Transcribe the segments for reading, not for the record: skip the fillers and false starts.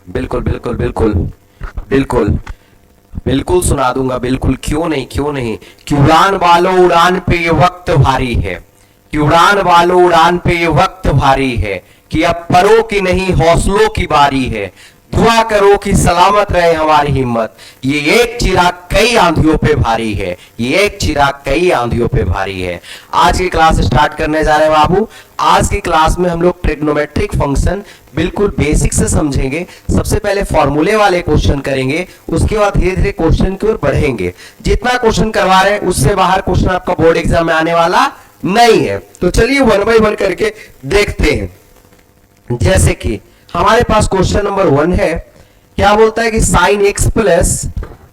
बिल्कुल बिल्कुल बिल्कुल बिल्कुल बिल्कुल सुना दूंगा, बिल्कुल, क्यों नहीं क्यों नहीं। कि उड़ान वालों उड़ान पे ये वक्त भारी है, कि उड़ान वालों उड़ान पे ये वक्त भारी है, कि अब परों की नहीं हौसलों की बारी है। दुआ करो कि सलामत रहे हमारी हिम्मत, ये एक चिराग कई आंधियों पे भारी है, ये एक चिराग कई आंधियों पे भारी है। आज की क्लास स्टार्ट करने जा रहे हैं बाबू। आज की क्लास में हम लोग ट्रिग्नोमेट्रिक फंक्शन बिल्कुल बेसिक से समझेंगे। सबसे पहले फॉर्मूले वाले क्वेश्चन करेंगे, उसके बाद धीरे धीरे क्वेश्चन की ओर बढ़ेंगे। जितना क्वेश्चन करवा रहे हैं उससे बाहर क्वेश्चन आपका बोर्ड एग्जाम में आने वाला नहीं है। तो चलिए वन बाय वन करके देखते हैं। जैसे कि हमारे पास क्वेश्चन नंबर 1 है, क्या बोलता है कि sine x plus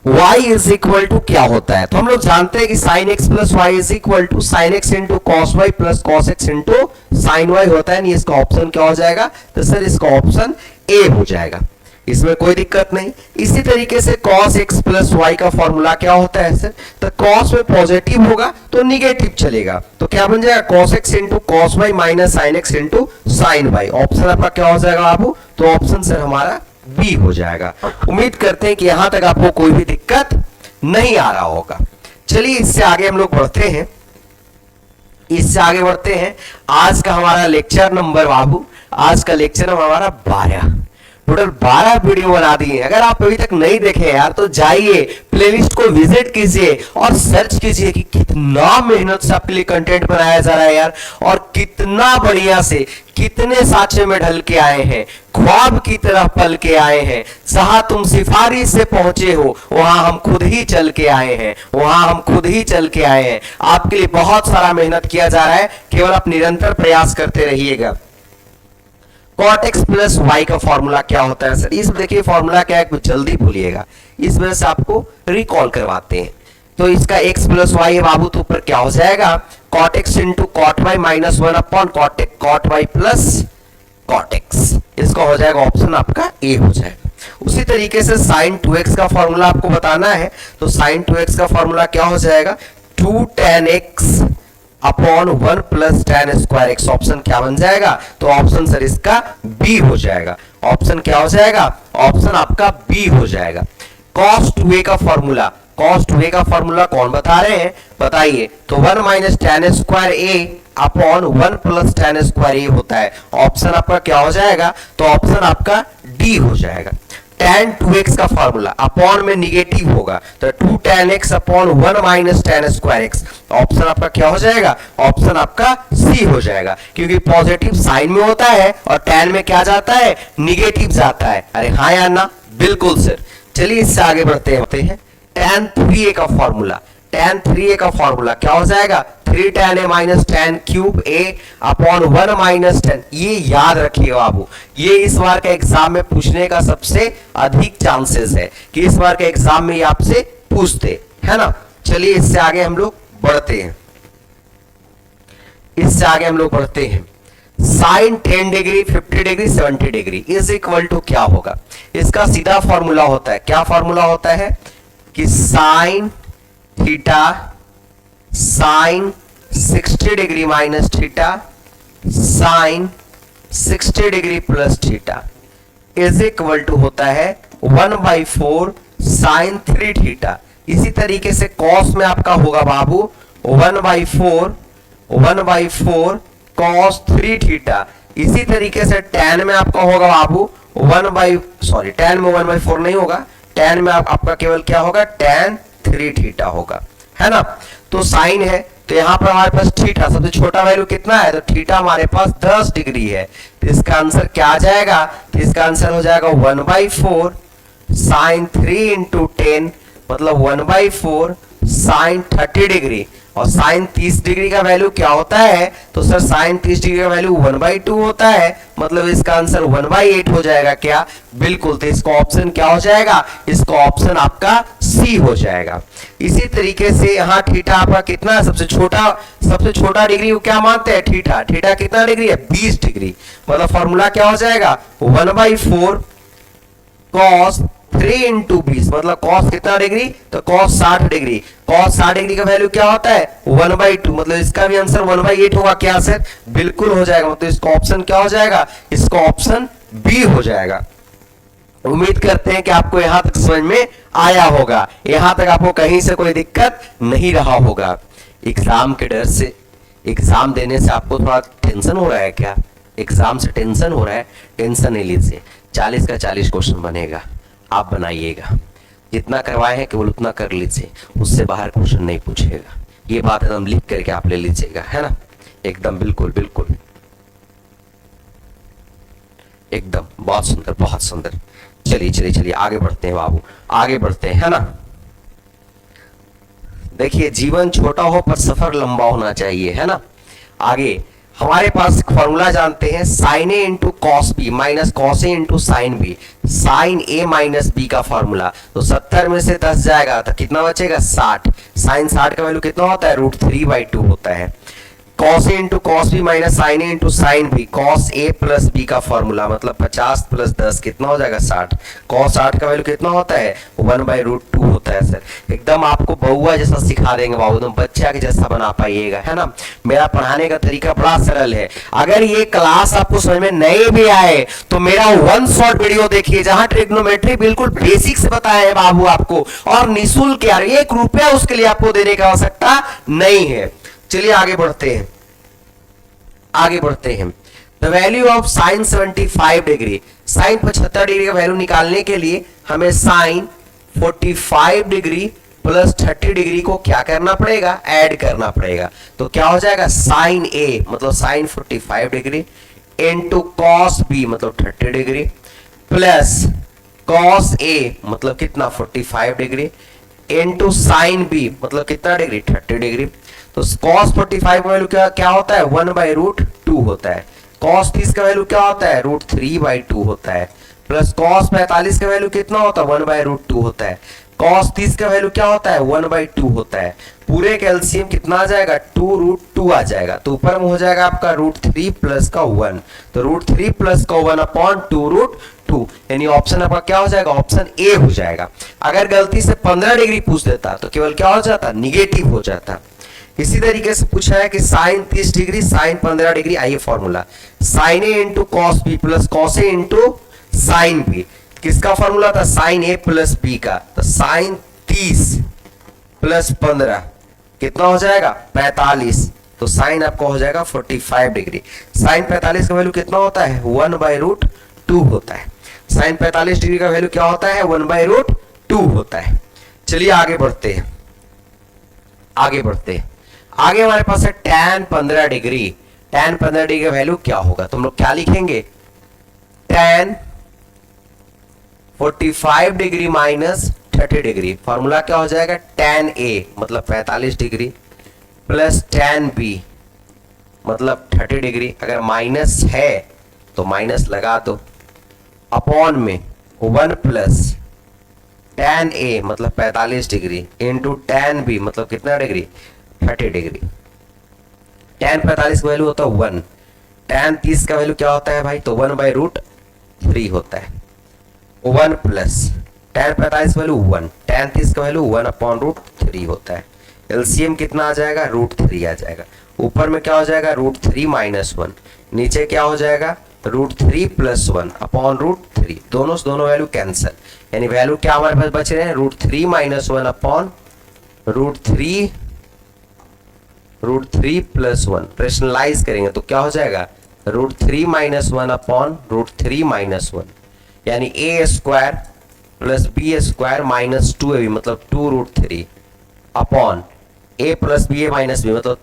y is equal to क्या होता है। तो हम लोग जानते हैं कि sine x plus y is equal to sine x into cos y plus cos x into sine y होता है। नहीं, इसका ऑप्शन क्या हो जाएगा, तो सर इसका ऑप्शन ए हो जाएगा, इसमें कोई दिक्कत नहीं। इसी तरीके से cos x प्लस वाई का फॉर्मूला क्या होता है सर, तो cos में पॉजिटिव होगा तो निगेटिव चलेगा, तो क्या बन जाएगा cos x into cos y minus sine x into sine y. Option आपका क्या हो जाएगा बाबू, तो ऑप्शन सर हमारा बी हो जाएगा। उम्मीद करते हैं कि यहां तक आपको कोई भी दिक्कत नहीं आ रहा होगा। चलिए इससे आगे हम लोग बढ़ते हैं, इससे आगे बढ़ते हैं। आज का हमारा लेक्चर नंबर बाबू, आज का लेक्चर हमारा 12, टोटल 12 वीडियो बना दिए। अगर आप अभी तक नहीं देखे यार तो जाइए प्लेलिस्ट को विजिट कीजिए और सर्च कीजिए कि कितना मेहनत से आपके लिए कंटेंट बनाया जा रहा है यार, और कितना बढ़िया से कितने साचे में ढल के आए हैं, ख्वाब की तरह पल के आए हैं। जहां तुम सिफारिश से पहुंचे हो वहां हम खुद ही चल के आए हैं, वहां हम खुद ही चल के आए हैं। आपके लिए बहुत सारा मेहनत किया जा रहा है, केवल आप निरंतर प्रयास करते रहिएगा। cot x प्लस वाई का फॉर्मूला क्या होता है सर, इस देखिए फॉर्मूला क्या है, कुछ जल्दी भूलिएगा, इस वजह से आपको रिकॉल करवाते हैं। तो इसका x प्लस वाई है बाबू, तो ऊपर क्या हो जाएगा cot x into cot y minus 1 upon cot y plus cot x। इसका हो जाएगा ऑप्शन आपका ए हो जाएगा। उसी तरीके से sin 2x का फॉर्मूला आपको बताना है, तो sin 2x का फॉर्मूला क्या हो जाएगा 2 tan x upon 1 plus tan square x. Option क्या बन जाएगा, तो ऑप्शन सर इसका बी हो जाएगा। ऑप्शन क्या हो जाएगा, ऑप्शन आपका बी हो जाएगा। cos 2a का फॉर्मूला, cos 2a का फॉर्मूला कौन बता रहे हैं बताइए, तो 1 माइनस tan स्क्वायर ए अपॉन 1 प्लस tan स्क्वायर ए होता है। ऑप्शन आपका क्या हो जाएगा, तो ऑप्शन आपका डी हो जाएगा। tan 2x का फॉर्मूला अपॉन में निगेटिव होगा, तो 2 tan x upon 1 minus tan square x। Option आपका क्या हो जाएगा, ऑप्शन आपका सी हो जाएगा, क्योंकि पॉजिटिव साइन में होता है और tan में क्या जाता है, निगेटिव जाता है। अरे हाँ या ना, बिल्कुल सर। चलिए इससे आगे बढ़ते हैं। tan 3a का फॉर्मूला, tan 3a का फॉर्मूला क्या हो जाएगा 3 tan a minus tan cube a upon 1 minus tan। ये याद रखिए बाबू, ये इस बार के एग्जाम में पूछने का सबसे अधिक चांसेस है कि इस बार के एग्जाम में ये आपसे पूछते है ना। चलिए इससे आगे हम लोग बढ़ते हैं, इससे आगे हम लोग बढ़ते हैं। Sine 10 degree 50 degree 70 degree is equal to क्या होगा, इसका सीधा फॉर्मूला होता है, क्या फॉर्मूला होता है कि sine theta sine 60 degree minus theta sine 60 degree plus theta is equal to होता है 1/4 साइन 3 थीटा। इसी तरीके से कॉस में आपका होगा बाबू 1/4 कॉस 3 थीटा। इसी तरीके से tan में आपका होगा बाबू tan में 1/4 नहीं होगा, tan में आपका केवल क्या होगा tan 3 थीटा होगा, है ना। तो साइन है तो यहां पर हमारे पास थीटा सबसे छोटा वैल्यू कितना है, तो थीटा हमारे पास 10 डिग्री है, तो इसका आंसर क्या आ जाएगा, तो इसका आंसर हो जाएगा 1/4 साइन 3 इंटू 10 मतलब 1/4 साइन 30 डिग्री। और साइन 30 डिग्री का वैल्यू क्या होता है, तो सर साइन 30 डिग्री का वैल्यू 1/2 होता है, मतलब इसका आंसर 1/8 हो जाएगा क्या, बिल्कुल। तो इसका ऑप्शन क्या हो जाएगा, इसका ऑप्शन आपका सी हो जाएगा। इसी तरीके से यहाँ थीटा आपका कितना है, सबसे छोटा डिग्री को क्या मानते हैं, थीटा। थीटा कितना डिग्री है 20 डिग्री, मतलब फॉर्मूला क्या हो जाएगा 1/4 कॉस 3 इंटू 20 मतलब कॉस कितना डिग्री, तो कॉस 60 डिग्री। कॉस 60 डिग्री का वैल्यू क्या होता है 1/2, मतलब इसका भी आंसर 1/8 होगा क्या सर, बिल्कुल हो जाएगा। मतलब इसका ऑप्शन क्या हो जाएगा, इसका ऑप्शन बी हो जाएगा। उम्मीद करते हैं कि आपको यहां तक समझ में आया होगा, यहां तक आपको कहीं से कोई दिक्कत नहीं रहा होगा। एग्जाम के डर से, एग्जाम देने से आपको थोड़ा टेंशन हो रहा है क्या? एग्जाम से टेंशन हो रहा है? टेंशन नहीं लीजिए, 40 का 40 क्वेश्चन बनेगा, आप बनाइएगा। जितना करवाए हैं केवल उतना कर लीजिए, उससे बाहर क्वेश्चन नहीं पूछेगा। ये बात एकदम लिख करके आप ले लीजिएगा, है ना? एकदम बिल्कुल बिल्कुल एकदम बहुत सुंदर, बहुत सुंदर। चलिए चलिए चलिए आगे बढ़ते हैं बाबू, आगे बढ़ते हैं, है ना? देखिए, जीवन छोटा हो पर सफर लंबा होना चाहिए, है ना? आगे हमारे पास फॉर्मूला जानते हैं, sine A into cos B minus cos A into sine B, sine A minus B का फॉर्मूला। तो 70 में से 10 जाएगा तो कितना बचेगा? 60। साइन 60 का वैल्यू कितना होता है? √3/2 होता है। Cos A into cos B minus sine A into sine B, cos A plus B का फॉर्मूला, मतलब 50 प्लस 10 कितना हो जाएगा? 60। कॉस 60 का वैल्यू कितना होता है? 1/√2 होता है। सर एकदम आपको बहुआ जैसा सिखा देंगे बाबू, एकदम बच्चा के जैसा बना पाइएगा, है ना? मेरा पढ़ाने का तरीका बड़ा सरल है। अगर ये क्लास आपको समझ में नहीं भी आए तो मेरा वन शॉट वीडियो देखिए, जहां ट्रिग्नोमेट्री बिल्कुल बेसिक से बताया है बाबू आपको, और निःशुल्क यार, 1 रुपया उसके लिए आपको देने की आवश्यकता नहीं है। चलिए आगे बढ़ते हैं, आगे बढ़ते हैं। The value of sine 75 degree, sine 75 degree का वैल्यू निकालने के लिए हमें साइन 45 डिग्री प्लस 30 डिग्री को क्या करना पड़ेगा? ऐड करना पड़ेगा। तो क्या हो जाएगा? साइन ए मतलब sine 45 degree into cos b मतलब 30 डिग्री प्लस कॉस ए मतलब कितना? 45 डिग्री इंटू साइन बी मतलब कितना डिग्री? 30 डिग्री। तो cos 45 का वैल्यू क्या होता है? 1/√2 होता है। cos 30 का वैल्यू क्या होता है? √3/2 होता है। प्लस cos 45 का वैल्यू कितना होता है? 1/√2 होता है। cos 30 का वैल्यू क्या होता है? 1/2 होता है। पूरे का एलसीएम कितना आ जाएगा? 2√2 आ जाएगा। तो ऊपर में हो जाएगा आपका √3 प्लस का 1, तो √3 प्लस का 1/2√2, यानी ऑप्शन आपका क्या हो जाएगा? ऑप्शन ए हो जाएगा। अगर गलती से 15 डिग्री पूछ देता तो केवल क्या हो जाता? निगेटिव हो जाता। इसी तरीके से पूछा है कि साइन 30 डिग्री साइन 15 डिग्री, आइए formula, sine A into cos B plus cos A into sine B, किसका फॉर्मूला था? साइन ए प्लस बी का। तो साइन 30 प्लस 15 कितना हो जाएगा? 45। तो साइन आपको हो जाएगा 45 डिग्री। साइन 45 का वैल्यू कितना होता है? 1/√2 होता है। साइन 45 डिग्री का वैल्यू क्या होता है? 1/√2 होता है। चलिए आगे बढ़ते हैं, आगे बढ़ते हैं। आगे हमारे पास है tan 15 डिग्री। tan 15 डिग्री का वैल्यू क्या होगा? तुम लोग क्या लिखेंगे? tan 45 degree minus 30 degree, formula क्या हो जाएगा? tan a मतलब 45 डिग्री प्लस tan b मतलब 30 डिग्री, अगर माइनस है तो माइनस लगा दो, अपॉन में 1 प्लस tan a मतलब 45 डिग्री इंटू tan b मतलब कितना डिग्री? 30 डिग्री। tan 45 का वैल्यू होता है 1, tan 30 का वैल्यू क्या होता है भाई? तो 1/√3 होता है। 1 प्लस tan 45 का वैल्यू 1, tan 30 का वैल्यू 1/√3 होता है। एलसीएम कितना आ जाएगा? √3 आ जाएगा। ऊपर में क्या हो जाएगा? √3 माइनस 1, नीचे क्या हो जाएगा? √3 प्लस 1 अपॉन √3, दोनों से दोनों वैल्यू कैंसिल, यानी वैल्यू क्या हमारे पास बच रहे हैं? √3 माइनस 1 अपॉन √3 प्लस 1। रेशनलाइज करेंगे तो क्या हो जाएगा? √3 माइनस 1 अपॉन √3 माइनस 1, यानी a square plus b square minus 2ab मतलब 2√3 upon a plus b minus b मतलब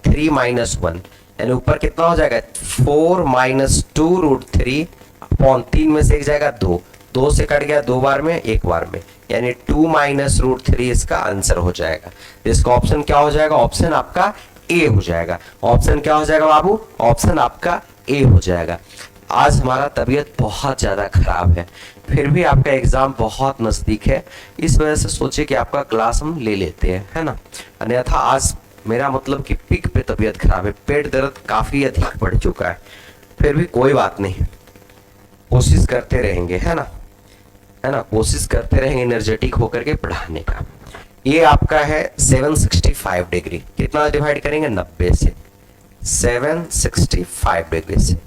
3 माइनस 1, यानी ऊपर कितना हो जाएगा? 4 माइनस 2√3 अपॉन 3 में से एक जाएगा 2, 2 से कट गया 2 बार में, 1 बार में, यानी 2 माइनस √3 इसका आंसर हो जाएगा। इसका ऑप्शन क्या हो जाएगा? ऑप्शन आपका ए हो जाएगा। ऑप्शन क्या हो जाएगा बाबू? ऑप्शन आपका ए हो जाएगा। आज हमारा तबीयत बहुत ज़्यादा खराब है, फिर भी आपका एग्ज़ाम बहुत नज़दीक है, इस वजह से सोचे कि आपका क्लास हम ले लेते हैं, है ना? अन्यथा आज मेरा मतलब कि पीक पे तबीयत खराब है, पेट दर्द काफ़ी अधिक बढ़ चुका है, फिर भी कोई बात नहीं, कोशिश करते रहेंगे, है ना? है ना? कोशिश करते रहेंगे एनर्जेटिक होकर के पढ़ाने का। ये आपका है 765 डिग्री, कितना डिवाइड करेंगे? 90 से, 765 डिग्री से।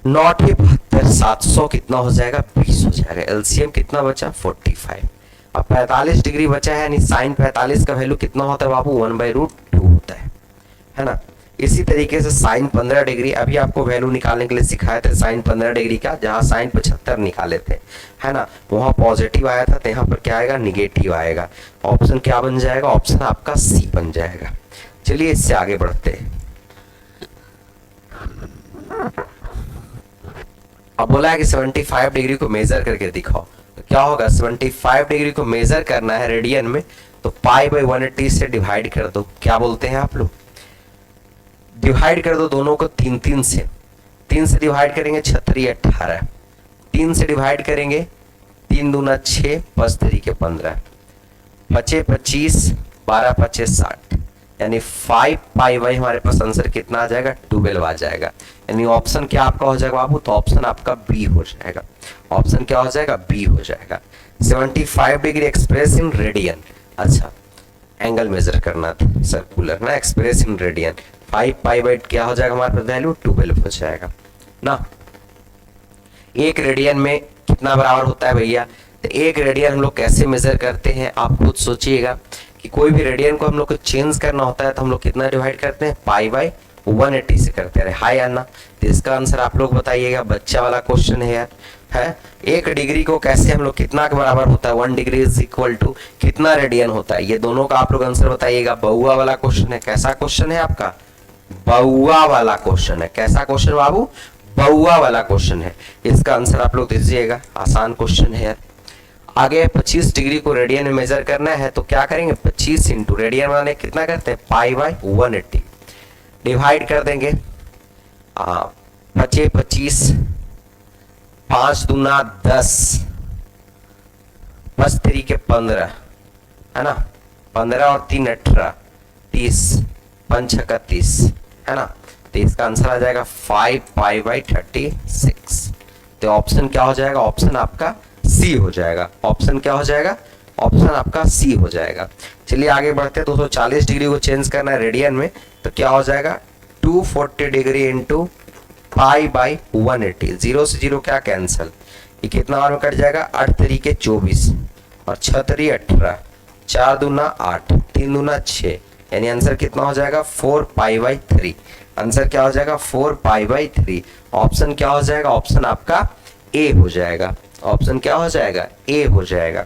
9 72 फिर 700 कितना हो जाएगा 20 हो जाएगा। एलसीएम कितना बचा 45। अब 45 डिग्री बचा है, यानी साइन 45 का वैल्यू कितना होता है बाबू 1/√2 होता है ना। इसी तरीके से साइन 15 डिग्री, अभी आपको वैल्यू निकालने के लिए सिखाए थे साइन 15 डिग्री का, जहां साइन 75 निकाले थे, है ना, वहां पॉजिटिव आया था, तो यहाँ पर क्या आएगा निगेटिव आएगा। ऑप्शन क्या बन जाएगा, ऑप्शन आपका सी बन जाएगा। चलिए इससे आगे बढ़ते हैं। अब बोला है कि 75 डिग्री को मेजर करके दिखाओ, तो क्या होगा 75 डिग्री को मेजर करना है रेडियन में, तो π/180 से डिवाइड कर दो। क्या बोलते हैं आप लोग, डिवाइड कर दो दोनों को 3 से। 3 से डिवाइड करेंगे 6 18, 3 से डिवाइड करेंगे 3 दूना 6, 5 3 15, 5 25, 12 5 60, यानी 5π/, हमारे पास आंसर कितना आ जाएगा 12 आ जाएगा। यानी ऑप्शन क्या आपका हो जाएगा बाबू, तो ऑप्शन आपका बी हो जाएगा। ऑप्शन क्या हो जाएगा, बी हो जाएगा। 75 डिग्री एक्सप्रेस इन रेडियन, अच्छा एंगल मेजर करना था सर्कुलर ना, एक्सप्रेस इन रेडियन। 5π/, क्या हो जाएगा हमारे पास वैल्यू 12 हो जाएगा ना। एक रेडियन में कितना बराबर होता है भैया, तो एक रेडियन हम लोग कैसे मेजर करते हैं आप खुद सोचिएगा कि कोई भी रेडियन को हम लोग को चेंज करना होता है तो हम लोग कितना डिवाइड करते हैं, π/180 से करते हैं। हाय अन्ना, तो इसका आंसर आप लोग बताइएगा, बच्चा वाला क्वेश्चन है यार, है। एक डिग्री को कैसे हम लोग कितना के बराबर होता है, 1 डिग्री इज इक्वल टू कितना रेडियन होता है, ये दोनों का आप लोग आंसर बताइएगा। बउआ वाला क्वेश्चन है, कैसा क्वेश्चन है आपका, बउआ वाला क्वेश्चन है। कैसा क्वेश्चन बाबू, बउआ वाला क्वेश्चन है। इसका आंसर आप लोग दीजिएगा, आसान क्वेश्चन है यार। आगे 25 डिग्री को रेडियन में मेजर करना है, तो क्या करेंगे 25 इंटू रेडियन बनाने कितना करते हैं π/180, डिवाइड कर देंगे 25 25, 5 दूना 10, 5 3 15, है ना, 15 और 3 18, 30, 5 31, है ना। तो इसका आंसर आ जाएगा 5π/36। तो ऑप्शन क्या हो जाएगा, ऑप्शन आपका सी हो जाएगा। ऑप्शन क्या हो जाएगा, ऑप्शन आपका सी हो जाएगा। चलिए आगे बढ़ते हैं। 240 डिग्री को चेंज करना है रेडियन में, तो क्या हो जाएगा 240 डिग्री इंटू π/180, 0 से 0 क्या कैंसिल, ये कितना बार में कट जाएगा 8 3 24 और 6 3 18, 4 दूना 8, 3 दूना 6, यानी आंसर कितना हो जाएगा 4π/3। आंसर क्या हो जाएगा 4π/3। ऑप्शन क्या हो जाएगा, ऑप्शन आपका ए हो जाएगा। ऑप्शन क्या हो जाएगा, ए हो जाएगा।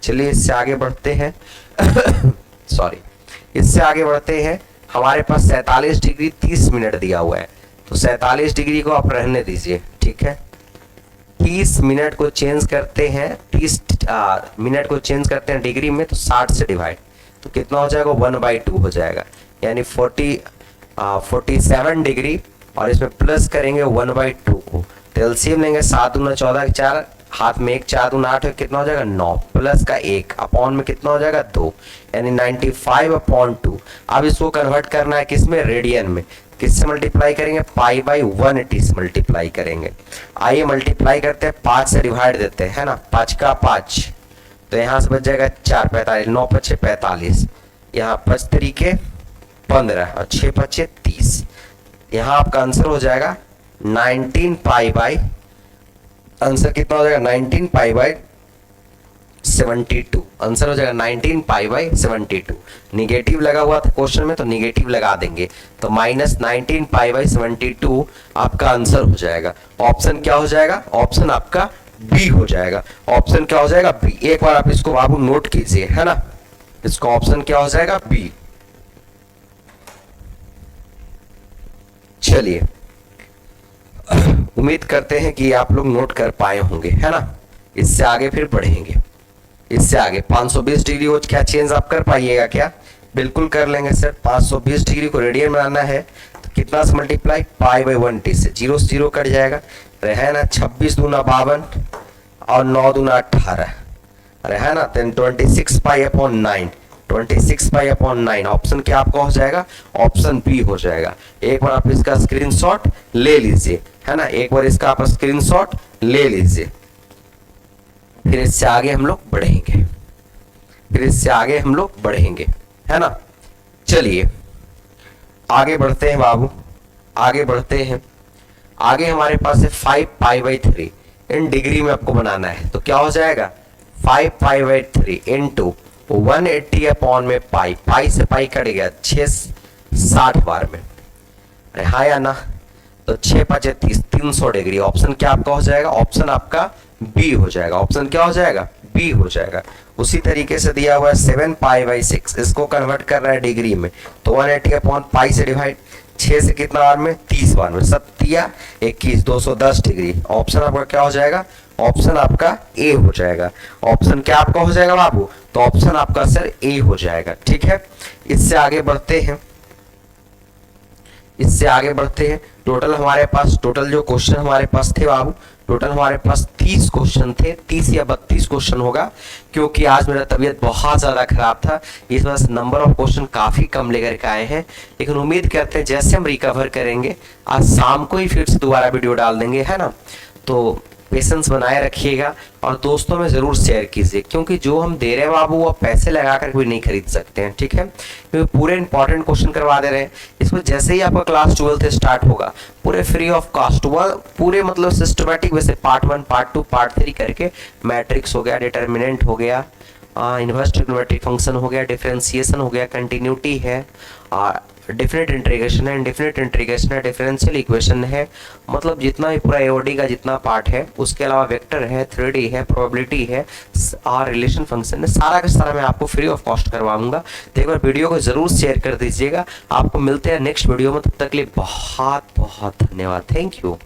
चलिए इससे आगे बढ़ते हैं सॉरी, इससे आगे बढ़ते हैं। हमारे पास 47 डिग्री 30 मिनट दिया हुआ है, तो 47 डिग्री को आप रहने दीजिए, ठीक है। 30 मिनट को चेंज करते हैं, 30 मिनट को चेंज करते हैं डिग्री में, तो 60 से डिवाइड, तो कितना हो जाएगा 1/2 हो जाएगा, यानी 47 डिग्री और इसमें प्लस करेंगे 1/2 को, तो एलसीएम लेंगे 7 दूना 14, 4 हाथ में 1, 4 दूना 8, कितना हो जाएगा 9, प्लस का 1 अपॉन में कितना हो जाएगा 2, यानी 95/2। अब इसको कन्वर्ट करना है किसमें, रेडियन में। किससे मल्टीप्लाई करेंगे, π/180 से मल्टीप्लाई करेंगे। आइए मल्टीप्लाई करते हैं, 5 से डिवाइड देते हैं, है ना, 5 का 5, तो यहाँ से बच जाएगा 4 45, 9 5 45, यहाँ 5 3 15 और 6 5 30। यहाँ आपका आंसर हो जाएगा 19π/, आंसर कितना हो जाएगा 19π/72। आंसर हो जाएगा 19π/72। निगेटिव लगा हुआ था क्वेश्चन में, तो निगेटिव लगा देंगे, तो -19π/72 आपका आंसर हो जाएगा। ऑप्शन क्या हो जाएगा, ऑप्शन आपका बी हो जाएगा। ऑप्शन क्या हो जाएगा, बी। एक बार आप इसको बाबू नोट कीजिए, है ना, इसको ऑप्शन क्या हो जाएगा, बी। चलिए उम्मीद करते हैं कि आप लोग नोट कर पाए होंगे, है ना। इससे आगे फिर बढ़ेंगे, इससे आगे 520 डिग्री को क्या चेंज आप कर पाइएगा क्या, बिल्कुल कर लेंगे सर। 520 डिग्री को रेडियन बनाना है, तो कितना से मल्टीप्लाई, π/180 से, 0 से 0 कट जाएगा, अरे है ना, 26 दूना 52 और 9 दूना 18, अरे है ना, 26π/9, 26π/9। ऑप्शन क्या आपका हो जाएगा, ऑप्शन बी हो जाएगा। एक बार आप इसका स्क्रीनशॉट ले लीजिए, है ना, एक बार इसका आप स्क्रीनशॉट ले लीजिए, फिर इससे आगे हम लोग बढ़ेंगे, फिर इससे आगे हम लोग बढ़ेंगे, है ना। चलिए आगे बढ़ते हैं बाबू, आगे बढ़ते हैं। आगे हमारे पास है 5π/3 इन डिग्री में आपको बनाना है, तो क्या हो जाएगा 5π/3 इंटू 180 अपॉन में पाई, पाई से पाई कट गया 660 बार में, अरे हाँ या ना, तो 6×5 = 30, 300 डिग्री। ऑप्शन क्या आपका हो जाएगा, ऑप्शन आपका बी हो जाएगा। ऑप्शन क्या हो जाएगा, बी हो जाएगा। उसी तरीके से दिया हुआ है 7π/6, इसको कन्वर्ट कर रहा है डिग्री में, तो 180 अपॉन पाई से डिवाइड, 6 से कितना बार में 30 बार में, 7×3 = 21, 210 डिग्री। ऑप्शन आपका क्या हो जाएगा, ऑप्शन आपका ए हो जाएगा। ऑप्शन क्या आपका हो जाएगा बाबू, तो ऑप्शन आपका सर ए हो जाएगा। ठीक है, इससे आगे बढ़ते हैं, इससे आगे बढ़ते हैं। टोटल हमारे पास, टोटल जो क्वेश्चन हमारे पास थे बाबू, टोटल हमारे पास 30 क्वेश्चन थे, 30 या 32 क्वेश्चन होगा, क्योंकि आज मेरा तबीयत बहुत ज़्यादा खराब था, इस वजह से नंबर ऑफ क्वेश्चन काफ़ी कम लेकर के आए हैं। लेकिन उम्मीद करते हैं जैसे हम रिकवर करेंगे, आज शाम को ही फिर से दोबारा वीडियो डाल देंगे, है ना। तो पेशेंस बनाए रखिएगा और दोस्तों में ज़रूर शेयर कीजिए, क्योंकि जो हम दे रहे हैं बाबू वो पैसे लगा कर कोई नहीं खरीद सकते हैं। ठीक है, क्योंकि पूरे इंपॉर्टेंट क्वेश्चन करवा दे रहे हैं। इसमें जैसे ही आपका क्लास 12 स्टार्ट होगा, पूरे फ्री ऑफ कॉस्ट, पूरे मतलब सिस्टमेटिक वैसे पार्ट 1, पार्ट 2, पार्ट 3 करके, मैट्रिक्स हो गया, डिटर्मिनेंट हो गया, इनवर्स ट्रिग्नोमेट्रिक फंक्शन हो गया, डिफरेंशिएशन हो गया, कंटिन्यूटी है, डेफिनेट इंटीग्रेशन है, इंडेफिनेट इंटीग्रेशन है, डिफरेंशियल इक्वेशन है, मतलब जितना भी पूरा एओडी का जितना पार्ट है, उसके अलावा वेक्टर है, 3D है, प्रोबेबिलिटी है और रिलेशन फंक्शन है, सारा का सारा मैं आपको फ्री ऑफ कॉस्ट करवाऊंगा। तो एक बार वीडियो को जरूर शेयर कर दीजिएगा। आपको मिलते हैं नेक्स्ट वीडियो में, तब तक के लिए बहुत बहुत धन्यवाद। Thank you.